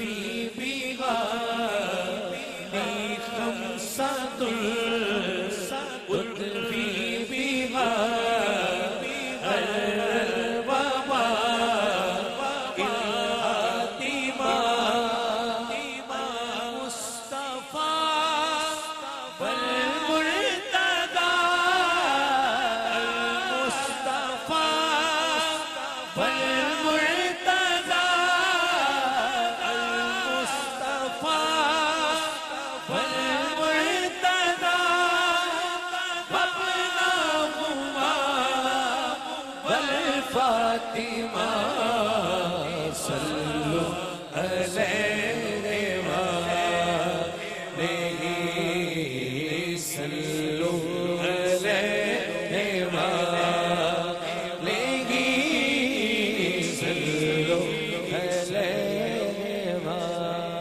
في بها لي خمسة أطفي بها الوباء الهاتما مصطفى والمرتضى المصطفى والمرتضى المصطفى والمرتضى وابنهما والفاطمة صلوا عليه وآله صلوا عليه وآله صلوا عليه وآله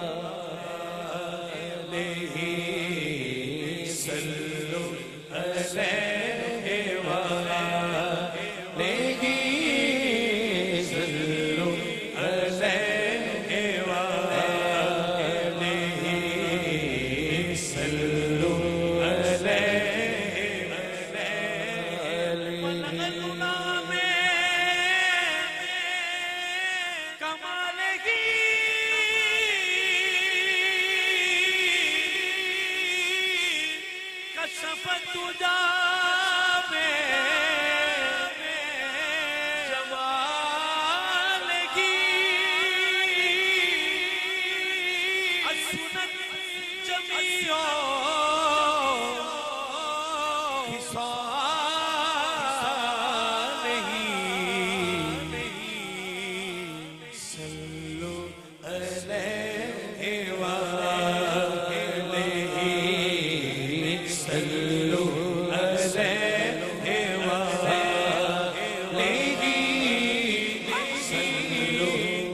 صلوا عليه وآله صلوا عليه وآله صلوا عليه ونغلنا میں کمال کی کشفت تجا میں جمال کی اسنت جمیعا صلوا عليه وآله صلوا عليه وآله صلوا عليه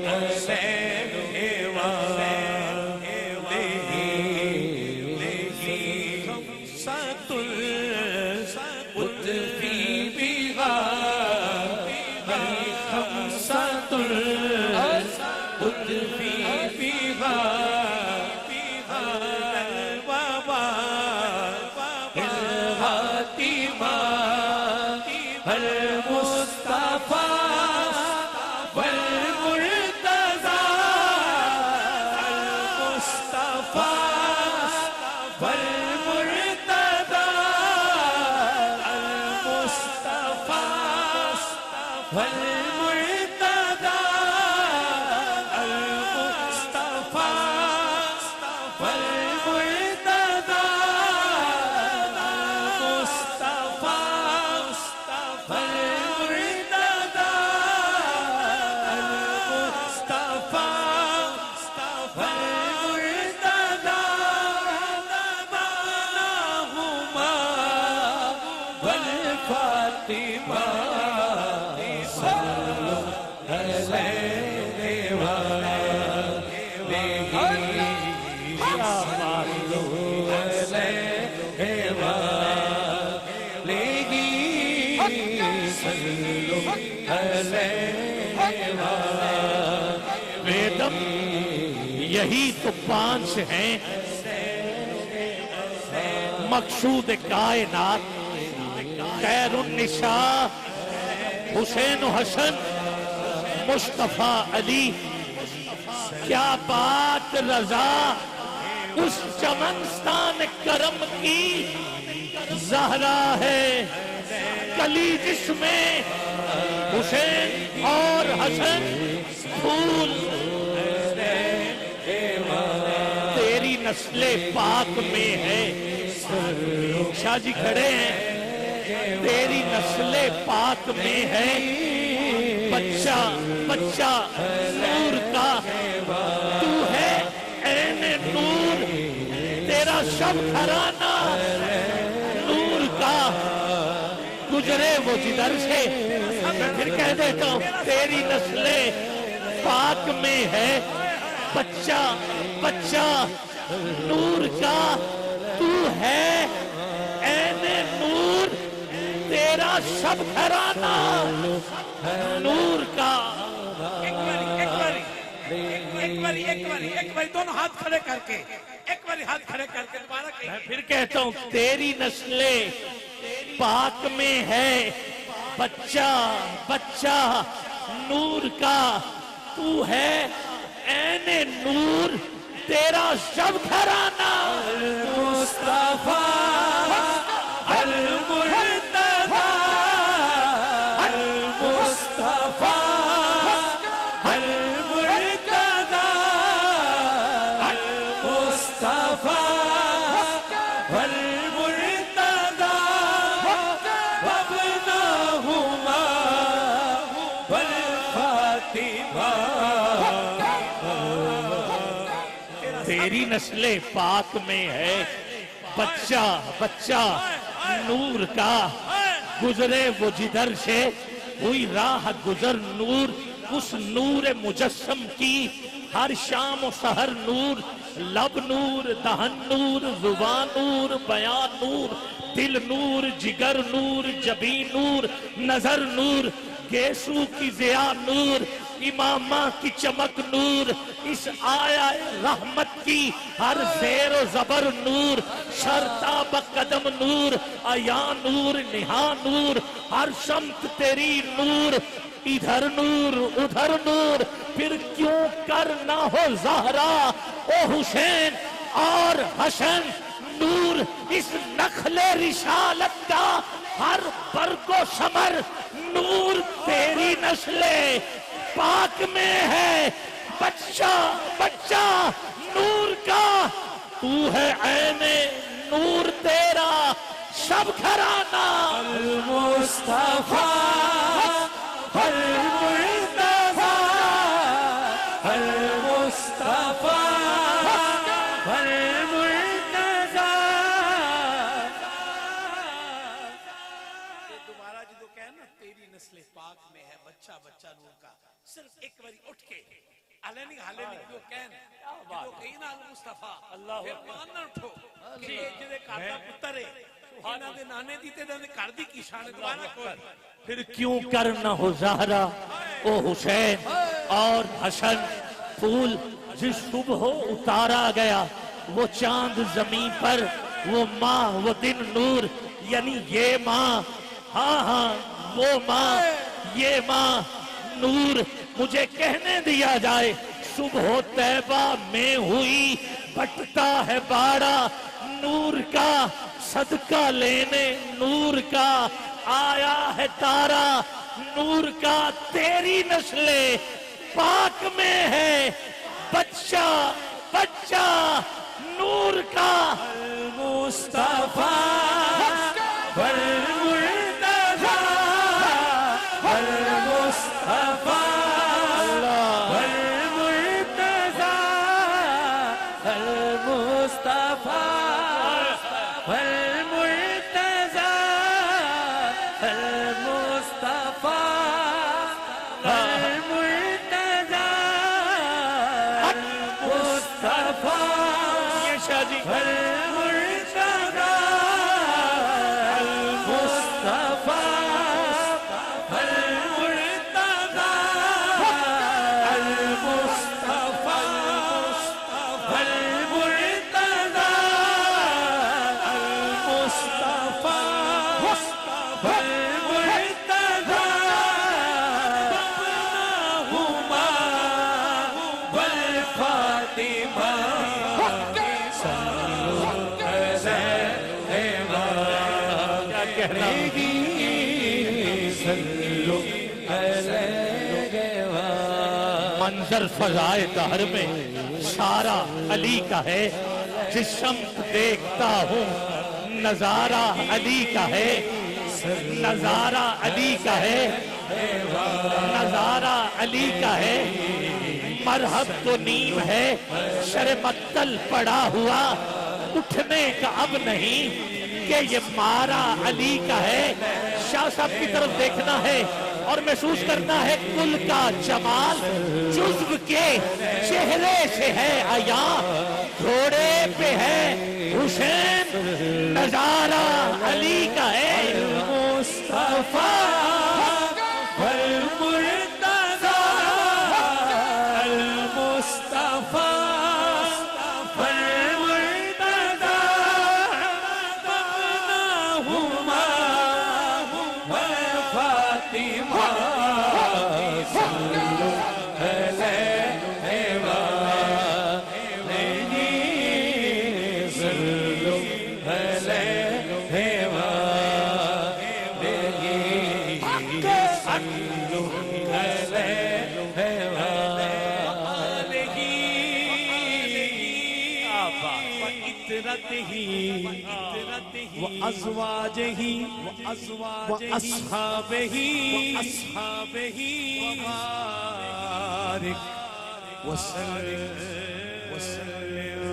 وآله خمسة أطفي بها خمسة أطفي بها الوباء الهاتما المصطفى والمرتضى المصطفى والمرتضى المصطفى والمرتضى المصطفى والمرتضى المصطفى والمرتضى المصطفى والمرتضى وابنهما والفاطمة صلوا عليه وآله صلوا عليه وآله صلوا عليه وآله ویدم یہی تو پانچ ہیں مقصود کائنات خیر النساء حسین و حسن مصطفیٰ علی کیا بات رضا اس چمنستان کرم کی زہرا ہے کلی جس میں حسین اور حسن پھول تیری نسل پاک میں ہے شاہ جی کھڑے ہیں تیری نسل پاک میں ہے بچہ بچہ نور کا تو ہے عین نور تیرا شب گھرانہ نور کا گزرے وہ جدھر سے میں پھر کہہ دیتا ہوں تیری نسل پاک میں ہے بچہ بچہ نور کا تو ہے عین نور تیرا شب گھرانہ نور کا ایک باری دونوں ہاتھ کھڑے کر کے ہاتھ کھڑے کر کے دوبارہ میں پھر کہتا ہوں تیری نسل پاک میں ہے بچہ بچہ نور کا، تو ہے عین نور تیرا شب گھرانہ مصطفیٰ المرتضیٰ المصطفیٰ المرتضیٰ المصطفیٰ المرتضیٰ وابنہما والفاطمہ. تیری نسل پاک میں ہے بچہ بچہ نور کا، گزرے وہ جدھر سے ہوئی راہ گزر نور، اس نور مجسم کی ہر شام و سحر نور، لب نور دہن نور زبان نور بیان نور، دل نور جگر نور جبین نور نظر نور، گیسو کی ضیاء نور امامہ کی چمک نور، اس آیا رحمت کی ہر زیر و زبر نور، شرطاب قدم نور آیا نور نہا نور، ہر سمت تیری نور، ادھر نور ادھر نور، پھر کیوں کر نہ ہو زہرا او حسین اور حسن نور، اس نخل رسالت کا ہر برگ و ثمر نور، تیری نسل پاک میں ہے بچہ بچہ نور کا، تو ہے عین نور تیرا شب گھرانہ المصطفیٰ المرتضیٰ المصطفیٰ المرتضیٰ. دوبارہ جو کہنا نا تیری نسل پاک میں ہے بچہ بچہ نور کا، صرف ایک باری اٹھ کے علنی جو کہنا جو کہنا المصطفیٰ پھر مان نہ اٹھو کہ یہ جدے کارتا پتر ہے انہاں دے نانے دیتے دے کار دی کی شان دوبارہ کوئی پھر کیوں کرنا ہو زہرا او حسین اور حسن پھول جس صبح اتارا گیا وہ چاند زمین پر، وہ ماہ وہ دن نور، یعنی یہ ماہ ہاں ہاں وہ ماہ یہ ماہ نور، مجھے کہنے دیا جائے صبح طیبہ میں ہوئی بٹتا ہے باڑا نور کا، صدقہ لینے نور کا آیا ہے تارا نور کا، تیری نسل پاک میں ہے بچہ بچہ نور کا المصطفیٰ والمرتضیٰ المصطفیٰ والمرتضیٰ المصطفیٰ والمرتضیٰ المصطفیٰ والمرتضیٰ المصطفیٰ یہ شادی المرتضیٰ المصطفیٰ المرتضیٰ المصطفیٰ المرتضیٰ المصطفیٰ المرتضیٰ وابنہما والفاطمہ. کیا کہنا منظر فضائے دہر میں سارا علی کا ہے، جس سمت دیکھتا ہوں نظارہ علی کا ہے، نظارہ علی کا ہے، نظارہ علی کا ہے، مرحب تو نیم ہے شرمتل پڑا ہوا، اٹھنے کا اب نہیں کہ یہ مارا علی کا ہے. شاہ صاحب کی طرف دیکھنا ہے اور محسوس کرنا ہے کل کا جمال جزو کے چہرے سے ہے عیاں، گھوڑے پہ ہے حسین نظارہ علی کا ہے. المصطفیٰ والمرتضیٰ المصطفیٰ وأزواجه وأصحابه وبارك وسلم